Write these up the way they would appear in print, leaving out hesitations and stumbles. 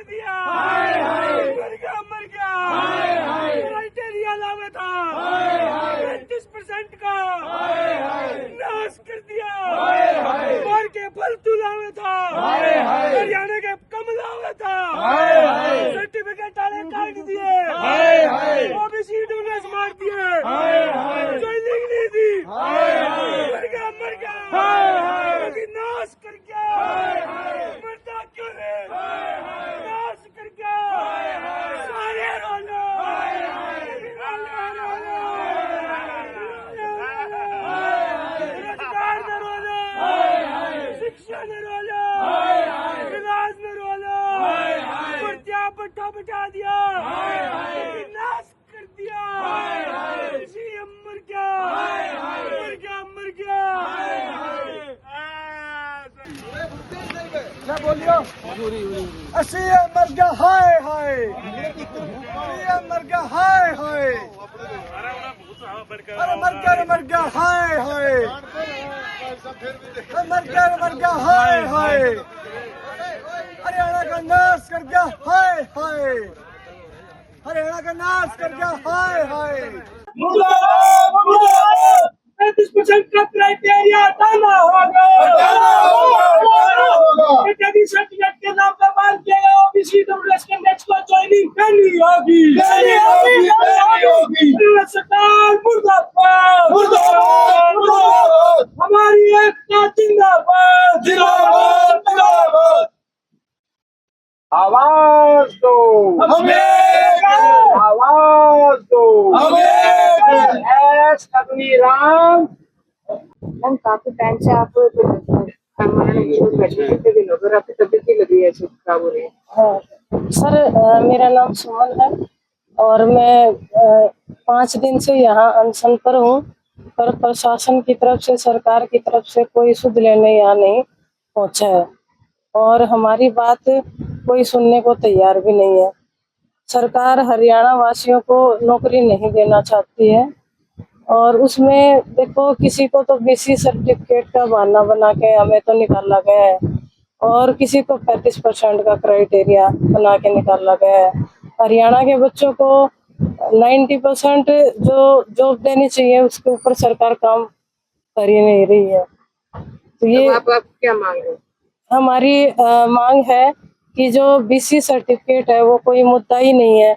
दिया, मर गया, क्राइटेरिया लावे था 35% का नाश कर दिया, मार के फालतू लावे था, हरियाणा के कम लावे था, सर्टिफिकेट वाले काट दिए, ओबीसी डोनर्स मार दिए, ज्वाइनिंग नहीं दी, मर गया, नाश कर गया, मरता क्यों नहीं, नाश कर गया, सारे रोलो, रोजगार में रोलो, शिक्षा में रोलो, विकास में रोलो, पर्चा पट्टा बटा दिया, नाश कर दिया, सीएम मर गया, मर गया, क्या बोलियो सीएम मर गया, हाय हाय, सीएम मर गया, हाय हाय, अरे मर गया, हाय हाय, मर गया, हाय हाय, हरियाणा का नाश कर गया, हाय हाय, हरियाणा का नाश कर गया, हाय हाय। 35% का क्राइटेरिया हटाना होगा, सर्टिफिकेट के नाम पे बांध के ओबीसी डब्ल्यूएस के नेक्स्ट को ज्वाइनिंग करनी होगी, सरकार मुर्दाबाद, हमारी एकता जिंदाबाद, आवाज दो हमें, आवाज दो हमें, राम। मैम काफी टाइम से आप कितने दिन हो गए, आपकी तबीयत नहीं लग रही है, खराब हो रही है? हाँ सर, मेरा नाम सुमन है और मैं 5 दिन से यहाँ अनशन पर हूँ, पर प्रशासन की तरफ से, सरकार की तरफ से कोई सुध लेने यहाँ नहीं पहुँचा है और हमारी बात कोई सुनने को तैयार भी नहीं है। सरकार हरियाणा वासियों को नौकरी नहीं देना चाहती है और उसमें देखो किसी को तो बीसी सर्टिफिकेट का बहाना बना के हमें तो निकाला गया है और किसी को 35% का क्राइटेरिया बना के निकाला गया है। हरियाणा के बच्चों को 90% जो जॉब देनी चाहिए उसके ऊपर सरकार काम कर ही नहीं रही है। तो ये आप क्या मांग रहे हो? हमारी मांग है कि जो बीसी सर्टिफिकेट है वो कोई मुद्दा ही नहीं है।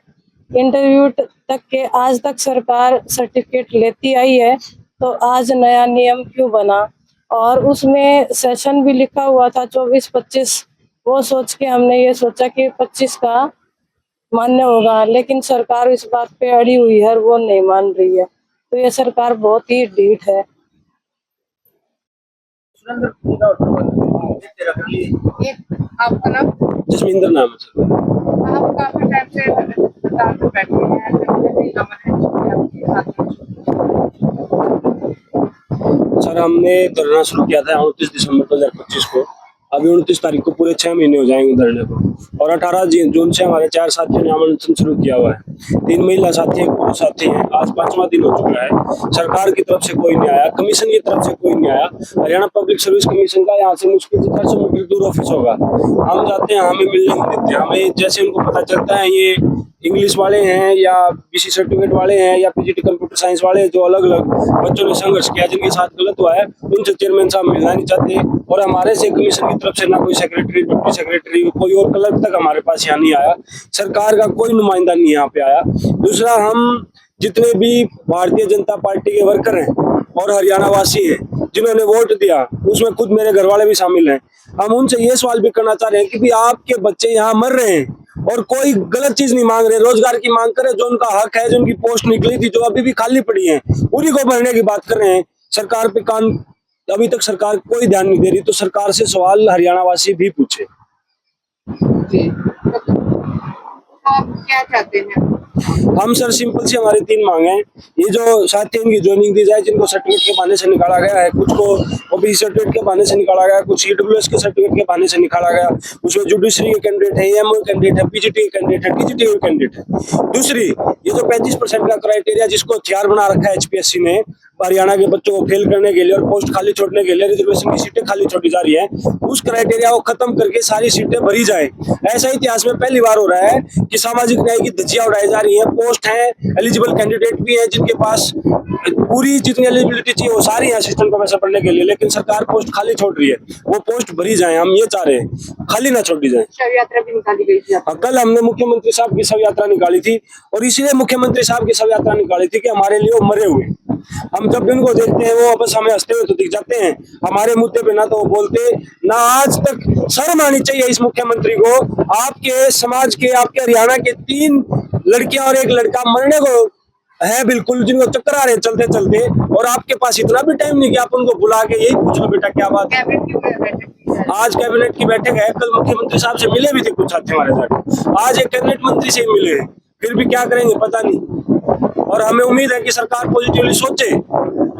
इंटरव्यू तक के आज तक सरकार सर्टिफिकेट लेती आई है, तो आज नया नियम क्यों बना? और उसमें सेशन भी लिखा हुआ था 24-25, वो सोच के हमने ये सोचा कि 25 का मान्य होगा, लेकिन सरकार इस बात पे अड़ी हुई है, वो नहीं मान रही है। तो ये सरकार बहुत ही ढीठ है। आपका नाम? जसमिंदर नाम है सर। आप काफी टाइम से अस्पताल में बैठे हैं, सर हमने धरना शुरू किया था 29 दिसंबर 2025 को। अभी 29 तारीख को पूरे 6 महीने हो जाएंगे धरने को और 18 जून से हमारे 4 साथियों ने आमंत्रण शुरू किया हुआ है। 3 महिला साथी, 1 पुरुष साथी हैं। आज 5वां दिन हो चुका है। सरकार की तरफ से कोई नहीं आया, कमीशन की तरफ से कोई नहीं आया। हरियाणा पब्लिक सर्विस कमीशन का यहाँ से मुश्किल से 400 मीटर दूर ऑफिस होगा। हम जाते हैं, हमें मिलने नहीं देते। हमें जैसे उनको पता चलता है ये इंग्लिश वाले हैं या बीसी सर्टिफिकेट वाले हैं या पीजीटी कंप्यूटर साइंस वाले जो अलग अलग बच्चों ने संघर्ष किया, जिनके साथ गलत हुआ है, उनसे चेयरमैन साहब मिलना नहीं चाहते। और हमारे से कमीशन की तरफ से ना कोई सेक्रेटरी, डिप्टी सेक्रेटरी, कोई और क्लर्क तक हमारे पास यहाँ नहीं आया। सरकार का कोई नुमाइंदा नहीं यहाँ पे आया। दूसरा, हम जितने भी भारतीय जनता पार्टी के वर्कर हैं और हरियाणा वासी हैं जिन्होंने वोट दिया, उसमें खुद मेरे घर वाले भी शामिल हैं, हम उनसे ये सवाल भी करना चाह रहे हैं कि भी आपके बच्चे यहाँ मर रहे हैं और कोई गलत चीज नहीं मांग रहे, रोजगार की मांग करे, जो उनका हक है, जो उनकी पोस्ट निकली थी, जो अभी भी खाली पड़ी है, उन्हीं को भरने की बात कर रहे हैं। सरकार पे कान अभी तक सरकार कोई ध्यान नहीं दे रही। तो सरकार से सवाल हरियाणा वासी भी पूछे। आप क्या चाहते हैं? हम सर सिंपल सी हमारी 3 मांग है। ये जो साथी इनकी ज्वाइनिंग दी जाए, जिनको सर्टिफिकेट के बहाने से निकाला गया है, कुछ को ओबीसी सर्टिफिकेट के बहाने से निकाला गया, कुछ ईडब्ल्यूएस के सर्टिफिकेट के बहाने से निकाला गया, उसमें जुडिशरी के कैंडिडेट है, एएमओ कैंडिडेट है, पीजीटी के कैंडिडेट है, टीजीटी के कैंडिडेट है। दूसरी, ये जो 35% का क्राइटेरिया जिसको हथियार बना रखा है एचपीएससी ने, हरियाणा के बच्चों को फेल करने के लिए और पोस्ट खाली छोड़ने के लिए रिजर्वेशन की सीटें खाली छोड़ी जा रही हैं, उस क्राइटेरिया को खत्म करके सारी सीटें भरी जाए। ऐसा इतिहास में पहली बार हो रहा है कि सामाजिक न्याय की धज्जियां उड़ाई जा रही हैं। पोस्ट हैं, एलिजिबल कैंडिडेट भी हैं जिनके पास पूरी जितनी एलिजिबिलिटी चाहिए वो सारी हैं असिस्टेंट प्रोफेसर पढ़ने के लिए, लेकिन सरकार पोस्ट खाली छोड़ रही है। वो पोस्ट भरी जाए, हम ये चाह रहे हैं, खाली ना छोड़ी जाए। शव यात्रा भी निकाली गई थी। कल हमने मुख्यमंत्री साहब की शव यात्रा निकाली थी और इसीलिए मुख्यमंत्री साहब की शव यात्रा निकाली थी कि हमारे लिए वो मरे हुए। हम जब भी उनको देखते हैं वो बस हमें हंसते हुए तो दिख जाते हैं, हमारे मुद्दे पे ना तो वो बोलते ना। आज तक शर्म आनी चाहिए इस मुख्यमंत्री को। आपके समाज के, आपके हरियाणा के 3 लड़कियां और 1 लड़का मरने को है बिल्कुल, जिनको चक्कर आ रहे हैं चलते चलते, और आपके पास इतना भी टाइम नहीं कि आप उनको बुला के यही पूछ लो बेटा क्या बात है। कैबिनेट की बैठक की। आज कैबिनेट की बैठक है, कल मुख्यमंत्री साहब से मिले भी थे कुछ साथी हमारे साथ, आज एक कैबिनेट मंत्री से मिले हैं, फिर भी क्या करेंगे पता नहीं। और हमें उम्मीद है कि सरकार पॉजिटिवली सोचे,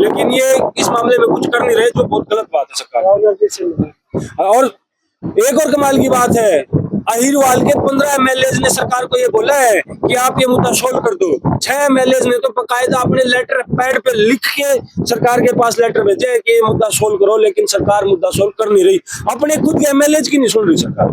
लेकिन ये इस मामले में कुछ कर नहीं रहे, जो बहुत गलत बात है सरकार। और एक और कमाल की बात है, अहिरवाल के 15 एमएलए ने सरकार को ये बोला है कि आप ये मुद्दा सोल्व कर दो। 6 एमएलए ने तो बकायदा अपने लेटर पैड पे लिख के सरकार के पास लेटर भेजे कि ये मुद्दा सोल्व करो, लेकिन सरकार मुद्दा सोल्व कर नहीं रही। अपने खुद के एमएलए की नहीं सुन रही सरकार।